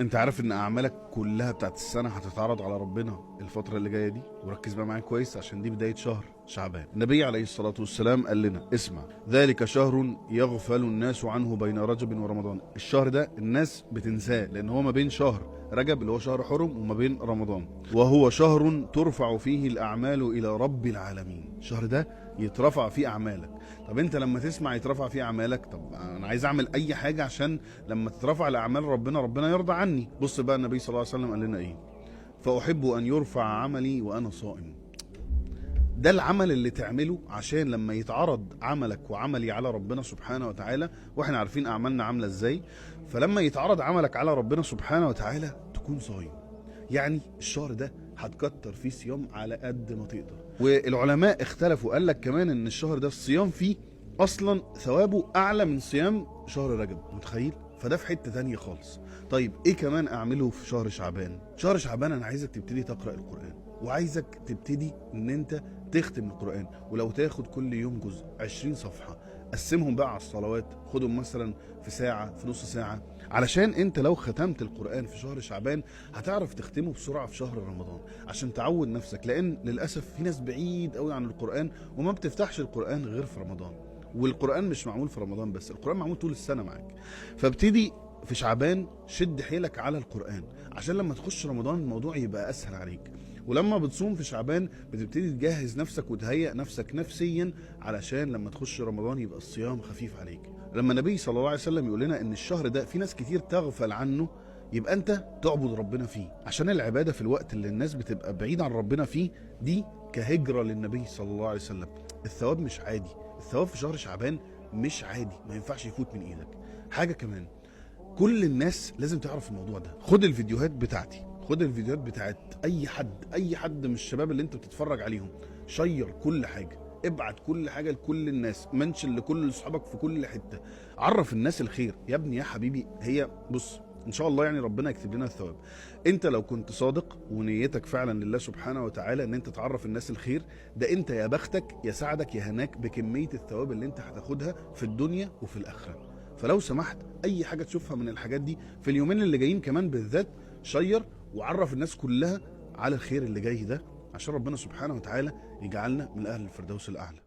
انت عارف ان اعمالك كلها بتاعت السنه هتتعرض على ربنا الفتره اللي جايه دي؟ وركز بقى معايا كويس عشان دي بدايه شهر شعبان. النبي عليه الصلاه والسلام قال لنا اسمع، ذلك شهر يغفل الناس عنه بين رجب ورمضان. الشهر ده الناس بتنساه لان هو ما بين شهر رجب اللي هو شهر حرم وما بين رمضان، وهو شهر ترفع فيه الاعمال الى رب العالمين. الشهر ده يترفع فيه اعمالك. طب انت لما تسمع يترفع فيه اعمالك، طب انا عايز اعمل اي حاجه عشان لما تترفع الاعمال ربنا يرضى عني. بص بقى النبي صلى الله عليه وسلم قال لنا ايه: فاحب ان يرفع عملي وانا صائم. ده العمل اللي تعمله عشان لما يتعرض عملك وعملي على ربنا سبحانه وتعالى، واحنا عارفين اعمالنا عامله ازاي، فلما يتعرض عملك على ربنا سبحانه وتعالى تكون صايم. يعني الشهر ده هتكتر فيه صيام على قد ما تقدر. والعلماء اختلفوا، قال لك كمان ان الشهر ده الصيام فيه اصلا ثوابه اعلى من صيام شهر رجب. متخيل؟ فده في حته تانية خالص. طيب ايه كمان اعمله في شهر شعبان؟ شهر شعبان انا عايزك تبتدي تقرا القران، وعايزك تبتدي ان انت تختم القران، ولو تاخد كل يوم جزء 20 صفحه، قسمهم بقى على الصلوات، خدهم مثلا في ساعه، في نص ساعه، علشان انت لو ختمت القرآن في شهر شعبان هتعرف تختمه بسرعة في شهر رمضان، عشان تعود نفسك. لان للأسف في ناس بعيد قوي عن القرآن وما بتفتحش القرآن غير في رمضان. والقرآن مش معمول في رمضان بس، القرآن معمول طول السنة معاك. فابتدي في شعبان، شد حيلك على القرآن عشان لما تخش رمضان الموضوع يبقى أسهل عليك. ولما بتصوم في شعبان بتبتدي تجهز نفسك وتهيئ نفسك نفسيا علشان لما تخش رمضان يبقى الصيام خفيف عليك. لما النبي صلى الله عليه وسلم يقول لنا ان الشهر ده في ناس كتير تغفل عنه، يبقى انت تعبد ربنا فيه، عشان العبادة في الوقت اللي الناس بتبقى بعيد عن ربنا فيه دي كهجرة للنبي صلى الله عليه وسلم. الثواب مش عادي، الثواب في شهر شعبان مش عادي، ما ينفعش يفوت من ايدك. حاجة كمان، كل الناس لازم تعرف الموضوع ده. خد الفيديوهات بتاعتي، خد الفيديوهات بتاعت اي حد من الشباب اللي انت بتتفرج عليهم، شير كل حاجة، ابعت كل حاجة لكل الناس، منشن لكل اصحابك في كل حتة، عرف الناس الخير. يا ابني يا حبيبي، هي بص ان شاء الله يعني ربنا يكتب لنا الثواب. انت لو كنت صادق ونيتك فعلا لله سبحانه وتعالى ان انت تعرف الناس الخير، ده انت يا بختك يا سعدك يا هناك بكمية الثواب اللي انت هتاخدها في الدنيا وفي الاخرة. فلو سمحت اي حاجة تشوفها من الحاجات دي في اليومين اللي جايين كمان بالذات، شير وعرف الناس كلها على الخير اللي جاي ده، عشان ربنا سبحانه وتعالى يجعلنا من اهل الفردوس الاعلى.